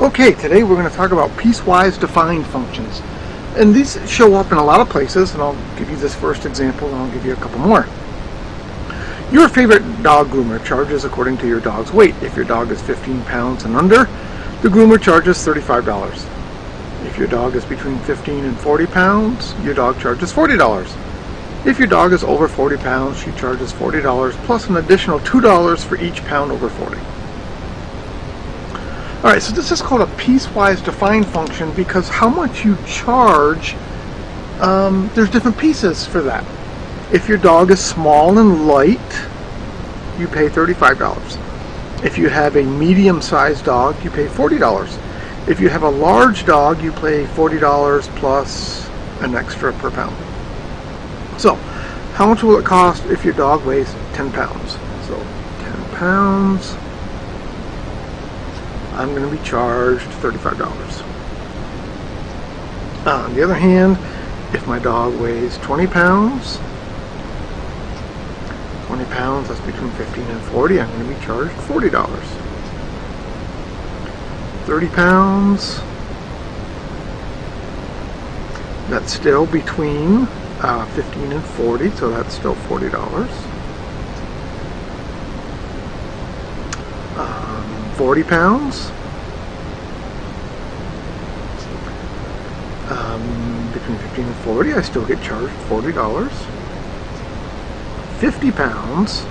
Okay, today we're going to talk about piecewise defined functions. And these show up in a lot of places, and I'll give you this first example and I'll give you a couple more. Your favorite dog groomer charges according to your dog's weight. If your dog is 15 pounds and under, the groomer charges $35. If your dog is between 15 and 40 pounds, your dog charges $40. If your dog is over 40 pounds, she charges $40 plus an additional $2 for each pound over 40. Alright, so this is called a piecewise defined function because how much you charge, there's different pieces for that. If your dog is small and light, you pay $35. If you have a medium-sized dog, you pay $40. If you have a large dog, you pay $40 plus an extra per pound. So, how much will it cost if your dog weighs 10 pounds? So, 10 pounds... I'm going to be charged $35. On the other hand, if my dog weighs 20 pounds, that's between 15 and 40, I'm going to be charged $40. 30 pounds, that's still between 15 and 40, so that's still $40. 40 pounds, between 15 and 40, I still get charged $40. 50 pounds,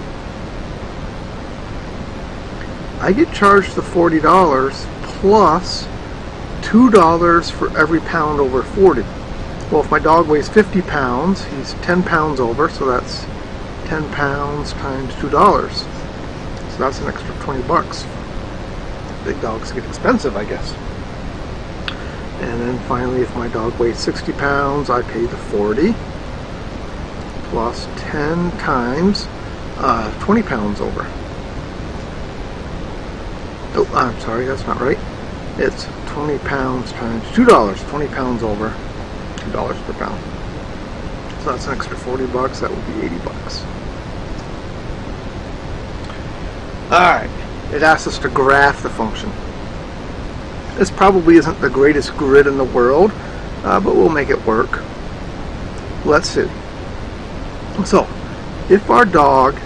I get charged the $40 plus $2 for every pound over 40. Well, if my dog weighs 50 pounds, he's 10 pounds over, so that's 10 pounds times $2. So that's an extra 20 bucks. Big dogs get expensive, I guess. And then finally, if my dog weighs 60 pounds, I pay the 40 plus 10 times 20 pounds over. Oh, I'm sorry, that's not right. It's 20 pounds times $2, 20 pounds over, $2 per pound. So that's an extra 40 bucks, that would be 80 bucks. Alright. It asks us to graph the function. This probably isn't the greatest grid in the world, but we'll make it work. Let's see. So, if our dog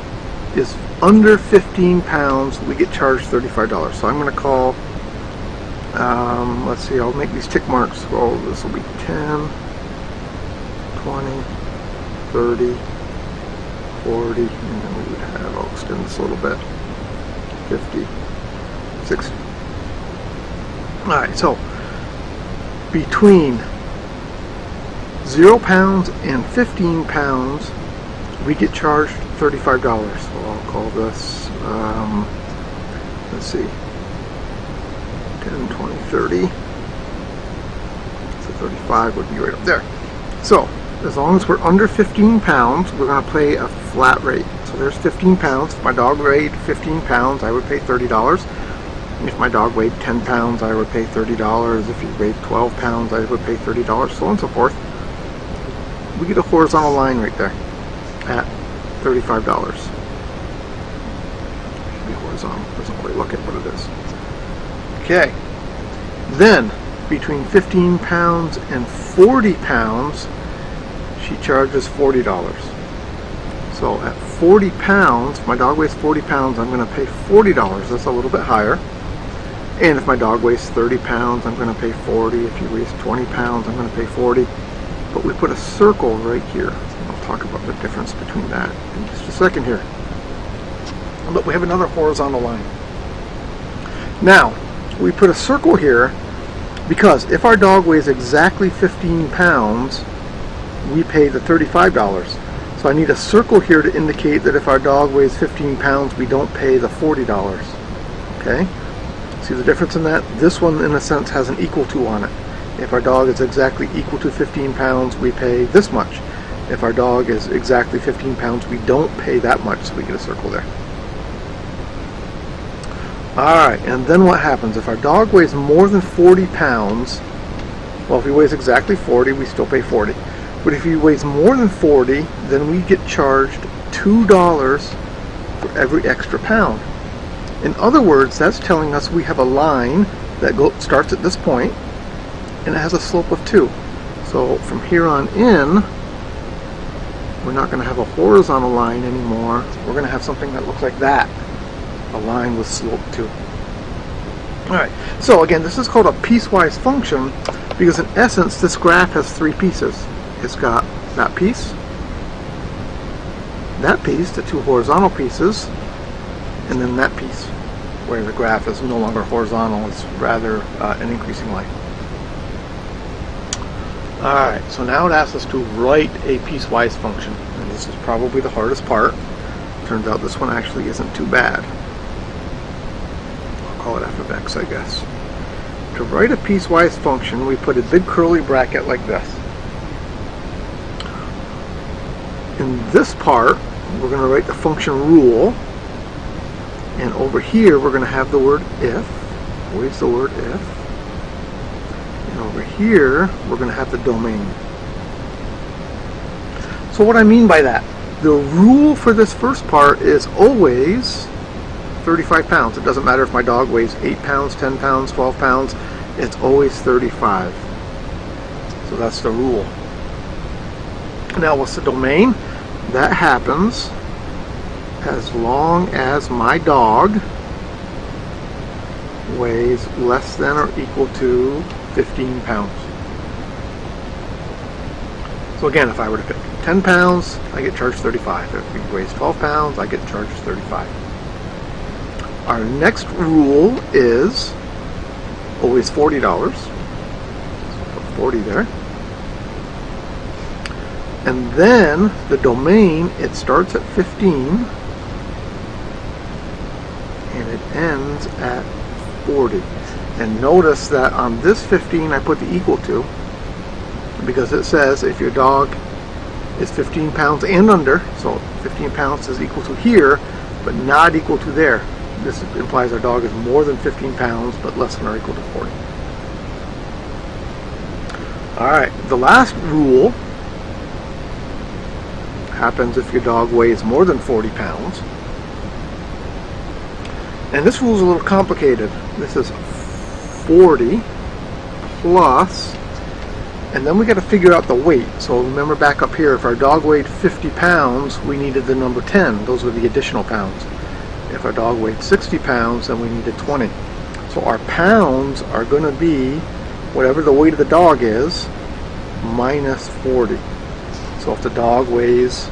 is under 15 pounds, we get charged $35. So I'm going to call, let's see, I'll make these tick marks. Well, this will be 10, 20, 30, 40, and then we would have, I'll extend this a little bit. 50, 60. Alright, so between 0 pounds and 15 pounds, we get charged $35. So I'll call this, let's see, 10, 20, 30. So 35 would be right up there. So, as long as we're under 15 pounds, we're going to pay a flat rate. So there's 15 pounds. If my dog weighed 15 pounds, I would pay $30. If my dog weighed 10 pounds, I would pay $30. If he weighed 12 pounds, I would pay $30, so on and so forth. We get a horizontal line right there at $35. Should be horizontal. Doesn't really look at what it is. Okay. Then, between 15 pounds and 40 pounds, she charges $40. So at 40 pounds, if my dog weighs 40 pounds, I'm going to pay $40. That's a little bit higher. And if my dog weighs 30 pounds, I'm going to pay 40. If he weighs 20 pounds, I'm going to pay 40. But we put a circle right here. I'll talk about the difference between that in just a second here. But we have another horizontal line. Now, we put a circle here because if our dog weighs exactly 15 pounds, we pay the $35. So I need a circle here to indicate that if our dog weighs 15 pounds, we don't pay the $40. Okay? See the difference in that? This one, in a sense, has an equal to on it. If our dog is exactly equal to 15 pounds, we pay this much. If our dog is exactly 15 pounds, we don't pay that much, so we get a circle there. Alright, and then what happens? If our dog weighs more than 40 pounds, well, if he weighs exactly 40, we still pay 40. But if he weighs more than 40, then we get charged $2 for every extra pound. In other words, that's telling us we have a line that starts at this point, and it has a slope of 2. So from here on in, we're not going to have a horizontal line anymore. We're going to have something that looks like that, a line with slope 2. Alright, so again, this is called a piecewise function because in essence this graph has 3 pieces. It's got that piece, the 2 horizontal pieces, and then that piece where the graph is no longer horizontal, it's rather an increasing line. Alright, so now it asks us to write a piecewise function, and this is probably the hardest part. Turns out this one actually isn't too bad. I'll call it f of x, I guess. To write a piecewise function, we put a big curly bracket like this. In this part, we're going to write the function rule, and over here we're going to have the word if, always the word if. And over here, we're going to have the domain. So what I mean by that, the rule for this first part is always 35 pounds. It doesn't matter if my dog weighs 8 pounds, 10 pounds, 12 pounds, it's always 35. So that's the rule. Now what's the domain? That happens as long as my dog weighs less than or equal to 15 pounds. So again, if I were to pick 10 pounds, I get charged 35. If he weighs 12 pounds, I get charged 35. Our next rule is always $40. So put 40 there. And then the domain, it starts at 15 and it ends at 40. And notice that on this 15 I put the equal to, because it says if your dog is 15 pounds and under, so 15 pounds is equal to here, but not equal to there. This implies our dog is more than 15 pounds, but less than or equal to 40. Alright, the last rule happens if your dog weighs more than 40 pounds. And this rule is a little complicated. This is 40 plus, and then we got to figure out the weight. So remember back up here, if our dog weighed 50 pounds, we needed the number 10. Those were the additional pounds. If our dog weighed 60 pounds, then we needed 20. So our pounds are going to be whatever the weight of the dog is minus 40. So if the dog weighs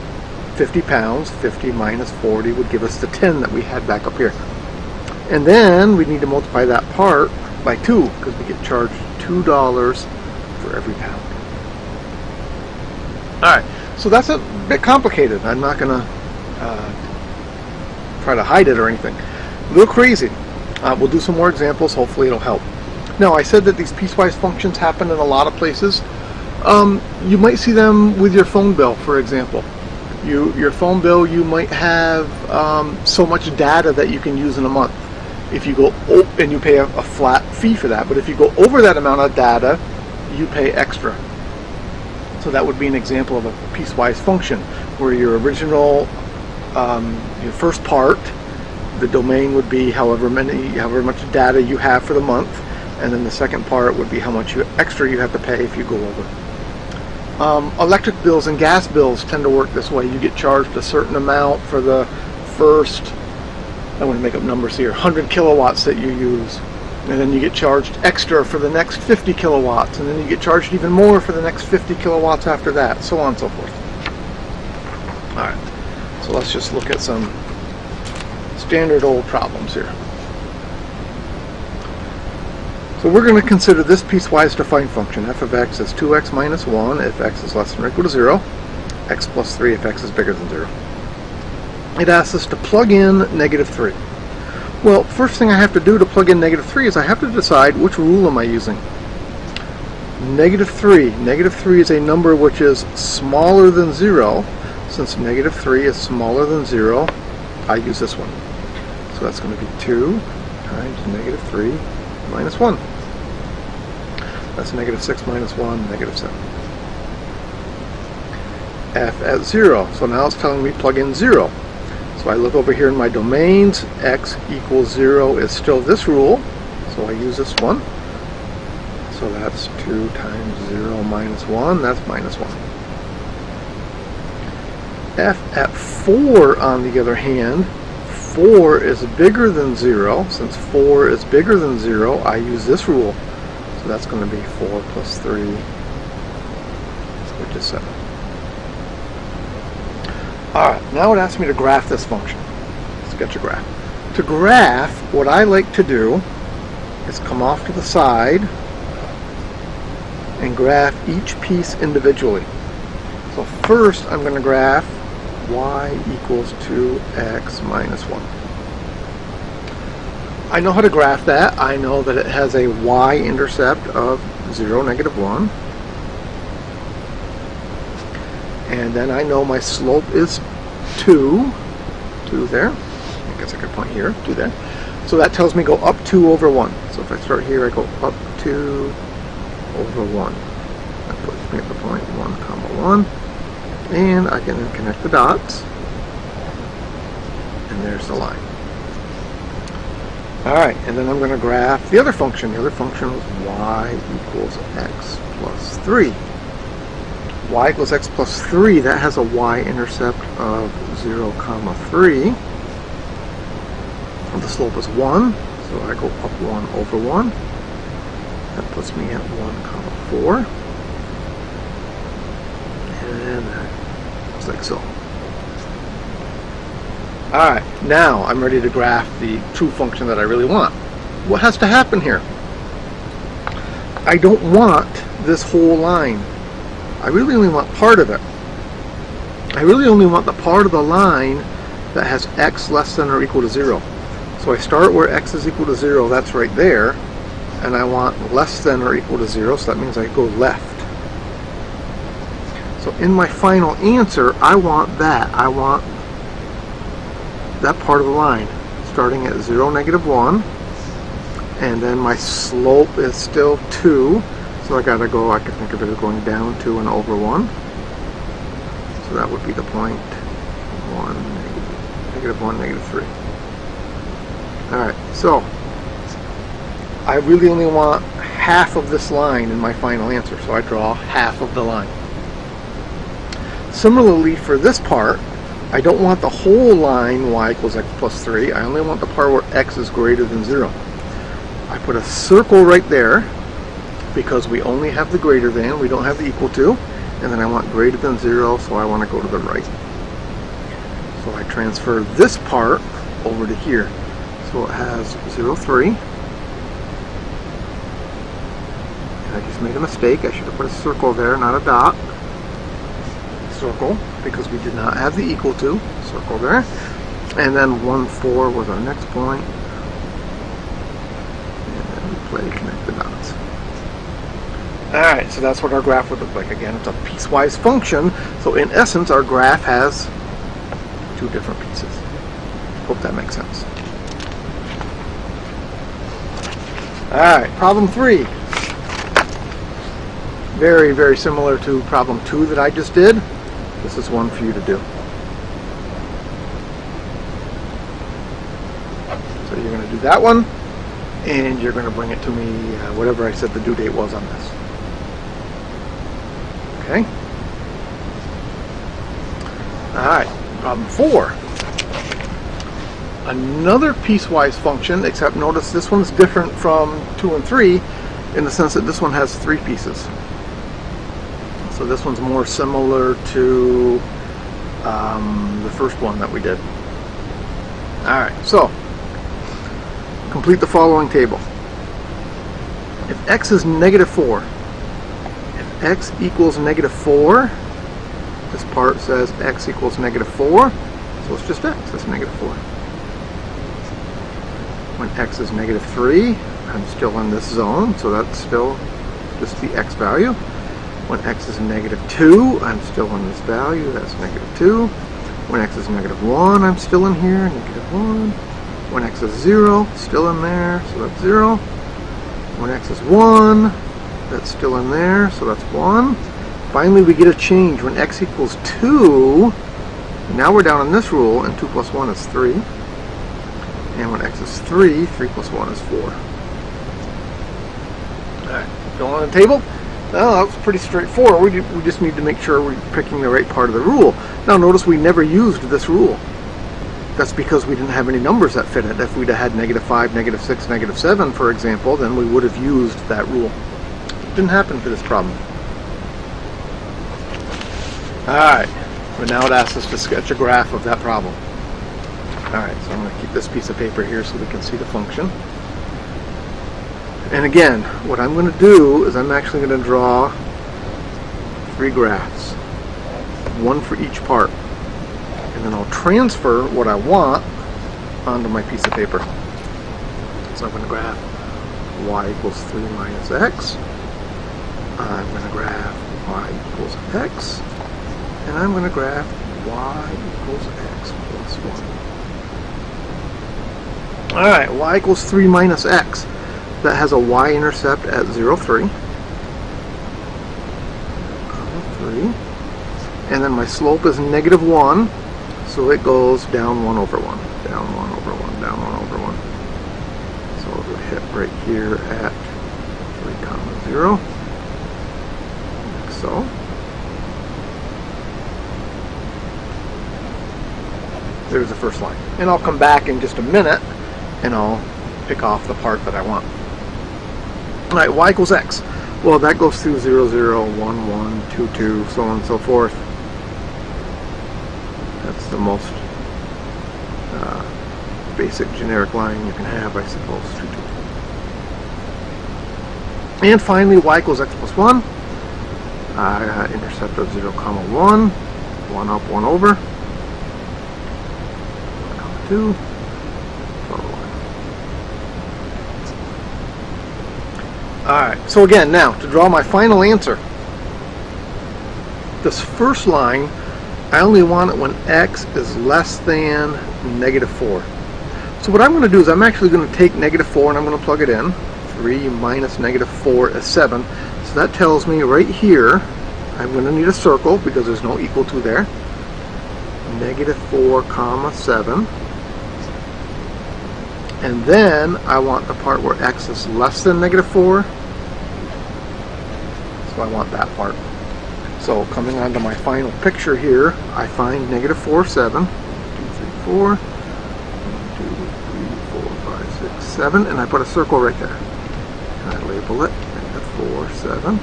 50 pounds, 50 minus 40 would give us the 10 that we had back up here. And then we need to multiply that part by 2, because we get charged $2 for every pound. Alright, so that's a bit complicated. I'm not going to try to hide it or anything. A little crazy. We'll do some more examples. Hopefully it'll help. Now, I said that these piecewise functions happen in a lot of places. You might see them with your phone bill, for example. Your phone bill, you might have so much data that you can use in a month. If you go and you pay a flat fee for that, but if you go over that amount of data, you pay extra. So that would be an example of a piecewise function, where your original, your first part, the domain would be however much data you have for the month, and then the second part would be how much extra you have to pay if you go over. Electric bills and gas bills tend to work this way. You get charged a certain amount for the first, I want to make up numbers here, 100 kilowatts that you use, and then you get charged extra for the next 50 kilowatts, and then you get charged even more for the next 50 kilowatts after that, so on and so forth. Alright, so let's just look at some standard old problems here. So we're going to consider this piecewise defined function. F of x is 2x minus 1 if x is less than or equal to 0, x plus 3 if x is bigger than 0. It asks us to plug in negative 3. Well, first thing I have to do to plug in negative 3 is I have to decide which rule am I using. Negative 3. Negative 3 is a number which is smaller than 0. Since negative 3 is smaller than 0, I use this one. So that's going to be 2 times negative 3 minus 1. That's negative 6 minus 1, negative 7. F at 0. So now it's telling me plug in 0. So I look over here in my domains, x equals 0 is still this rule. so I use this one. So that's 2 times 0 minus 1, that's minus 1. F at 4, on the other hand, 4 is bigger than 0. Since 4 is bigger than 0, I use this rule. So that's going to be 4 plus 3, which is 7. Alright, now it asks me to graph this function. Sketch a graph. To graph, what I like to do is come off to the side and graph each piece individually. So first I'm going to graph y equals 2x minus 1. I know how to graph that. I know that it has a y-intercept of 0, negative 1. And then I know my slope is 2 there. I guess I could point here, 2 there. So that tells me go up 2 over 1. So if I start here, I go up 2 over 1. That puts me at the point 1, comma 1. And I can then connect the dots. And there's the line. Alright, and then I'm going to graph the other function. The other function was y equals x plus 3. Y equals x plus 3, that has a y-intercept of 0, comma 3. And the slope is 1, so I go up 1 over 1. That puts me at 1, comma 4. And that looks like so. Alright, now I'm ready to graph the true function that I really want. What has to happen here? I don't want this whole line. I really only want part of it. I really only want the part of the line that has x less than or equal to 0. So I start where x is equal to 0, that's right there, and I want less than or equal to 0, so that means I go left. So in my final answer, I want that. I want that part of the line, starting at 0, negative 1, and then my slope is still 2, so I gotta go, I can think of it as going down 2 and over 1. So that would be the point 1, negative 1, negative 3. Alright, so I really only want half of this line in my final answer, so I draw half of the line. Similarly, for this part, I don't want the whole line y equals x plus 3. I only want the part where x is greater than 0. I put a circle right there because we only have the greater than, we don't have the equal to, and then I want greater than 0, so I want to go to the right. So I transfer this part over to here. So it has 0, 3. And I just made a mistake. I should have put a circle there, not a dot. Circle, because we did not have the equal to. Circle there. And then 1, 4 was our next point. And then we play connect the dots. Alright, so that's what our graph would look like. Again, it's a piecewise function. So in essence, our graph has 2 different pieces. Hope that makes sense. Alright, problem 3. Very, very similar to problem 2 that I just did. This is one for you to do. So you're going to do that one, and you're going to bring it to me, whatever I said the due date was on this. Okay? Alright, problem 4. Another piecewise function, except notice this one's different from 2 and 3 in the sense that this one has 3 pieces. So this one's more similar to the first one that we did. Alright, so complete the following table. If x is negative 4, if x equals negative 4, this part says x equals negative 4, so it's just x, it's negative 4. When x is negative 3, I'm still in this zone, so that's still just the x value. When x is negative 2, I'm still in this value, that's negative 2. When x is negative 1, I'm still in here, negative 1. When x is 0, still in there, so that's 0. When x is 1, that's still in there, so that's 1. Finally, we get a change. When x equals 2, now we're down in this rule, and 2 plus 1 is 3. And when x is 3, 3 plus 1 is 4. Fill on the table? Well, that's pretty straightforward. We just need to make sure we're picking the right part of the rule. Now notice we never used this rule. That's because we didn't have any numbers that fit it. If we'd have had -5, -6, -7, for example, then we would have used that rule. Didn't happen for this problem. Alright, but now it asks us to sketch a graph of that problem. Alright, so I'm going to keep this piece of paper here so we can see the function. And again, what I'm going to do is I'm actually going to draw 3 graphs, one for each part. And then I'll transfer what I want onto my piece of paper. So I'm going to graph y equals 3 minus x. I'm going to graph y equals x. And I'm going to graph y equals x plus 1. Alright, y equals 3 minus x. That has a y-intercept at 0, 3. 3. And then my slope is -1. So it goes down 1 over 1, down 1 over 1, down 1 over 1. So it would hit right here at 3, 0, like so. There's the first line. And I'll come back in just a minute and I'll pick off the part that I want. Alright, y equals x. Well, that goes through 0, 0, 1, 1, 2, 2, so on and so forth. That's the most basic generic line you can have, I suppose. 2, 2. And finally, y equals x plus 1. Intercept of 0, 1. 1 up, 1 over. 1, 2. Alright, so again, now to draw my final answer. This first line, I only want it when x is less than -4. So what I'm going to do is I'm actually going to take -4 and I'm going to plug it in. 3 minus -4 is 7. So that tells me right here, I'm going to need a circle because there's no equal to there. -4, 7. And then I want the part where x is less than -4. So I want that part. So coming onto my final picture here, I find -4, 7. 2, 3, 4. 1, 2, 3, 4, 5, 6, 7. And I put a circle right there. And I label it -4, 7.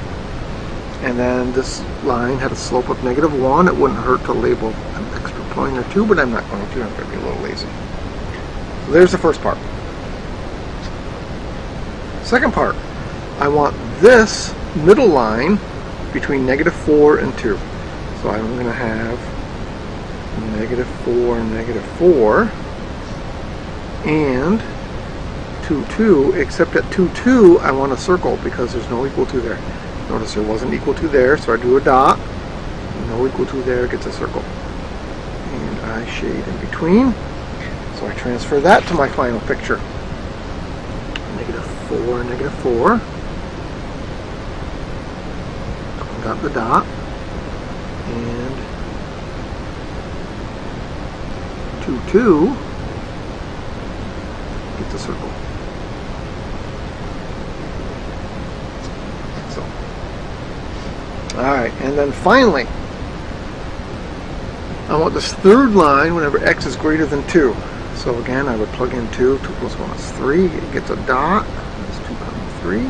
And then this line had a slope of -1. It wouldn't hurt to label an extra point or two, but I'm not going to. I'm going to be a little lazy. So there's the first part. Second part, I want this middle line between -4 and 2. So I'm going to have -4, -4, and 2, 2, except at 2, 2, I want a circle because there's no equal to there. Notice there wasn't equal to there, so I do a dot. No equal to there gets a circle. And I shade in between. So I transfer that to my final picture. -4, -4. Got the dot. And 2, 2 gets a circle. So. Alright, and then finally, I want this third line whenever x is greater than 2. So again, I would plug in 2. 2 plus 1 is 3. It gets a dot. That's 2, 3.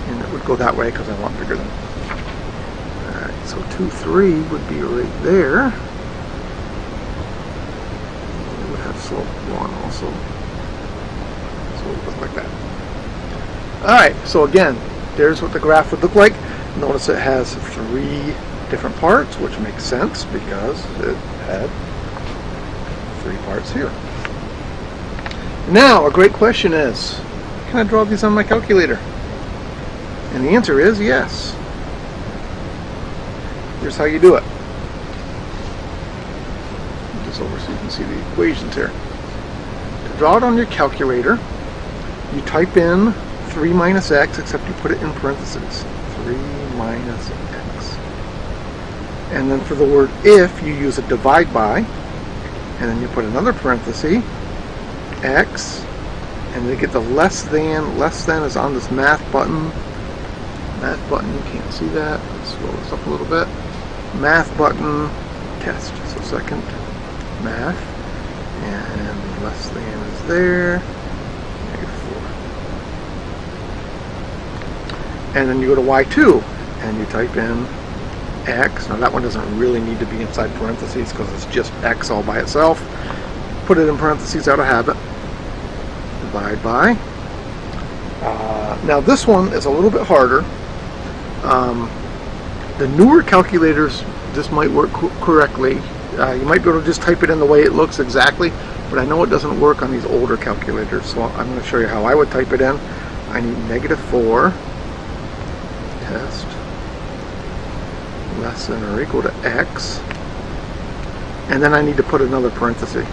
And it would go that way because I want bigger than. Alright, so 2, 3 would be right there. It would have slope 1 also. So it would look like that. Alright, so again, there's what the graph would look like. Notice it has 3 different parts, which makes sense because it had 3 parts here. Now, a great question is, can I draw these on my calculator? And the answer is yes. Here's how you do it. Put this over so you can see the equations here. To draw it on your calculator, you type in 3 minus x, except you put it in parentheses. 3 minus x. And then for the word if, you use a divide by, and then you put another parenthesis, x, and then you get the less than is on this math button, Math button, you can't see that. Let's slow this up a little bit. Math button, test. So second, math, and less than is there, -4. And then you go to Y2, and you type in X. Now that one doesn't really need to be inside parentheses because it's just X all by itself. Put it in parentheses out of habit. Divide by. Now this one is a little bit harder. The newer calculators, this might work correctly. You might be able to just type it in the way it looks exactly, but I know it doesn't work on these older calculators, so I'm going to show you how I would type it in. I need -4, test, less than or equal to X, and then I need to put another parenthesis,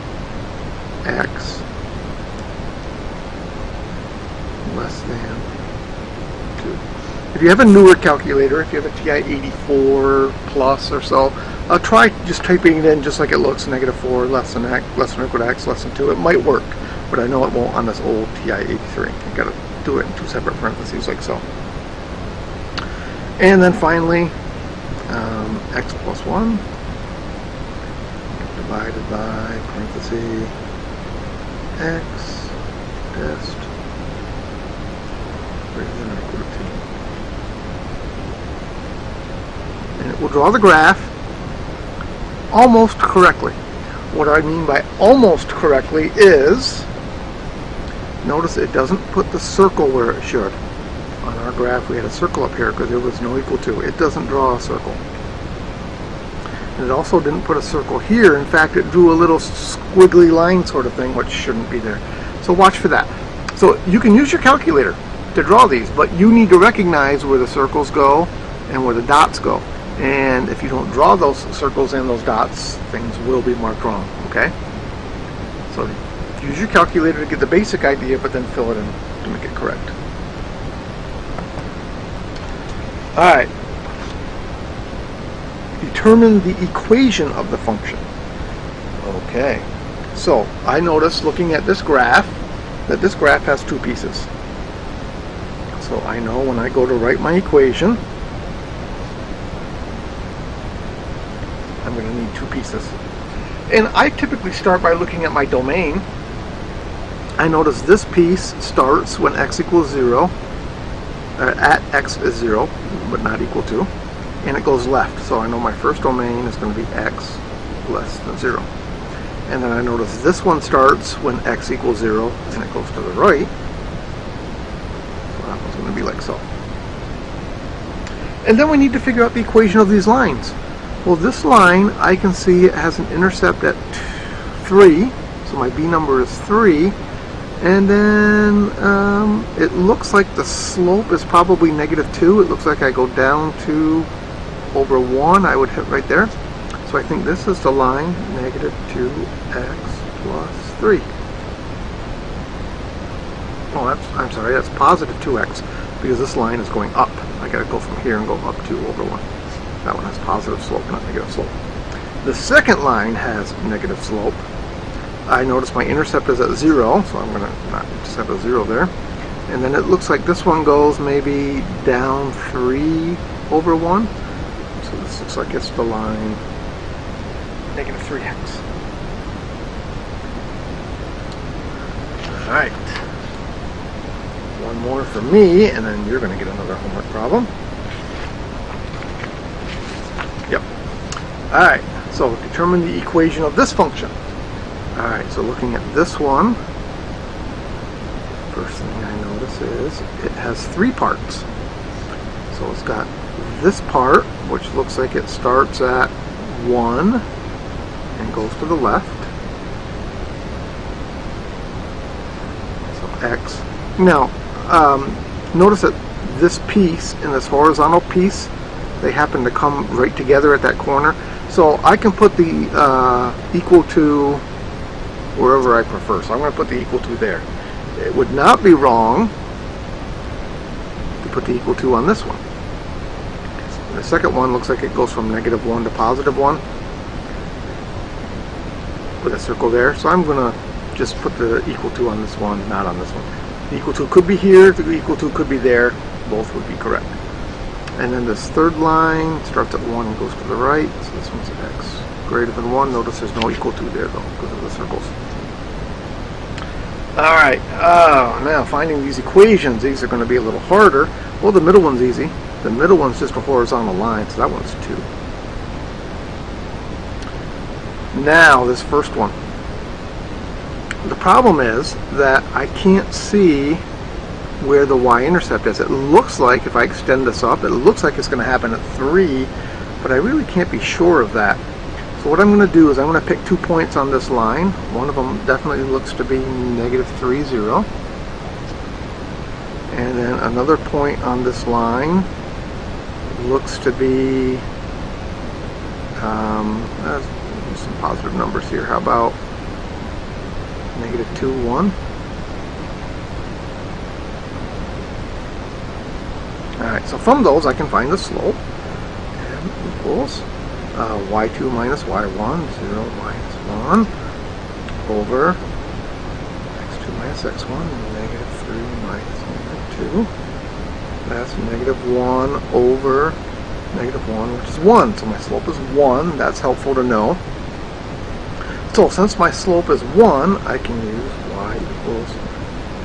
X less than 2. If you have a newer calculator, if you have a TI-84 Plus or so, try just typing it in just like it looks, -4, less than X, less than or equal to X, less than 2. It might work, but I know it won't on this old TI-83. You got to do it in 2 separate parentheses like so. And then finally, X plus 1 divided by parenthesis X test greater than or equal to 2. And it will draw the graph almost correctly. What I mean by almost correctly is, notice it doesn't put the circle where it should. On our graph we had a circle up here because there was no equal to. It doesn't draw a circle. And it also didn't put a circle here. In fact, it drew a little squiggly line sort of thing, which shouldn't be there. So watch for that. So you can use your calculator to draw these, but you need to recognize where the circles go and where the dots go. And if you don't draw those circles and those dots, things will be marked wrong, okay? So use your calculator to get the basic idea, but then fill it in to make it correct. Alright. Determine the equation of the function. Okay. So I notice looking at this graph that this graph has 2 pieces. So I know when I go to write my equation, I'm going to need 2 pieces. And I typically start by looking at my domain. I notice this piece starts when x equals 0, at x is 0, but not equal to, and it goes left. So I know my first domain is going to be x less than 0. And then I notice this one starts when x equals 0, and it goes to the right. So that one's going to be like so. And then we need to figure out the equation of these lines. Well, this line, I can see it has an intercept at 3, so my B number is 3, and then it looks like the slope is probably -2. It looks like I go down 2 over 1, I would hit right there. So I think this is the line, -2x plus 3. Oh, I'm sorry, that's positive 2x, because this line is going up. I gotta go from here and go up 2 over 1. That one has positive slope, not negative slope. The second line has negative slope. I notice my intercept is at 0, so I'm going to not just have a 0 there. And then it looks like this one goes maybe down 3 over 1. So this looks like it's the line -3x. Alright. One more for me, and then you're going to get another homework problem. Yep. Alright, so determine the equation of this function. Alright, so looking at this one, first thing I notice is it has 3 parts. So it's got this part, which looks like it starts at 1 and goes to the left. So x. Now, notice that this piece and this horizontal piece, they happen to come right together at that corner. So I can put the equal to wherever I prefer. So I'm going to put the equal to there. It would not be wrong to put the equal to on this one. The second one looks like it goes from -1 to +1 with a circle there. So I'm going to just put the equal to on this one, not on this one. The equal to could be here, the equal to could be there. Both would be correct. And then this third line starts at 1 and goes to the right. So this one's x greater than 1. Notice there's no equal to there though because of the circles. Alright, now finding these equations, these are going to be a little harder. Well, the middle one's easy. The middle one's just a horizontal line, so that one's 2. Now, this first one. The problem is that I can't see where the y-intercept is. It looks like, if I extend this up, it looks like it's going to happen at 3, but I really can't be sure of that. So what I'm going to do is I'm going to pick 2 points on this line. One of them definitely looks to be -3, 0. And then another point on this line looks to be, some positive numbers here. How about -2, 1? Alright, so from those I can find the slope. M equals y2 minus y1, 0 minus 1, over x2 minus x1, -3 minus -2. That's -1 over -1, which is 1. So my slope is 1. That's helpful to know. So since my slope is 1, I can use y equals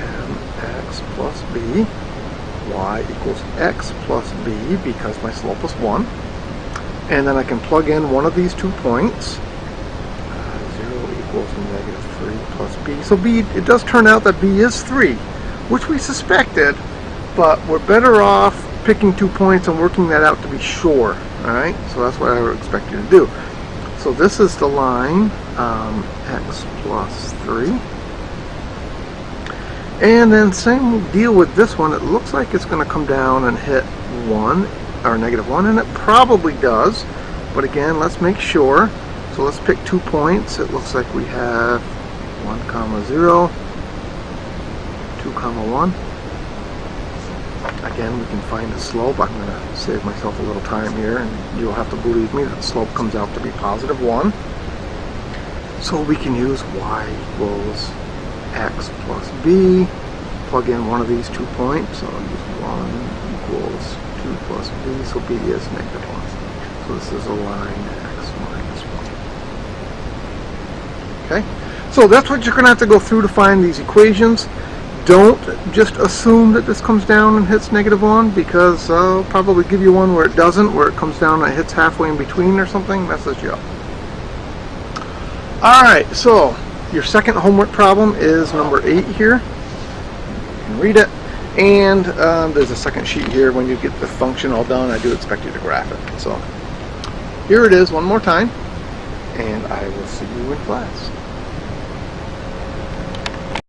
mx plus b. Y equals x plus b because my slope is 1. And then I can plug in one of these 2 points. 0 equals -3 plus b. So b, it does turn out that b is 3, which we suspected, but we're better off picking 2 points and working that out to be sure. Alright, so that's what I would expect you to do. So this is the line x plus 3. And then same deal with this one. It looks like it's going to come down and hit 1 or -1, and it probably does, but again, let's make sure. So let's pick 2 points. It looks like we have 1, 0, 2, 1. Again, we can find the slope. I'm going to save myself a little time here, and you'll have to believe me that the slope comes out to be +1. So we can use y equals x plus b, plug in one of these 2 points, so I'll use 1 equals 2 plus b, so b is -1. So this is a line x minus 1. Okay, so that's what you're going to have to go through to find these equations. Don't just assume that this comes down and hits -1, because I'll probably give you one where it doesn't, where it comes down and it hits halfway in between or something, messes you up. Alright, so your second homework problem is number 8 here. You can read it. And there's a second sheet here. When you get the function all done, I do expect you to graph it. So here it is one more time, and I will see you in class.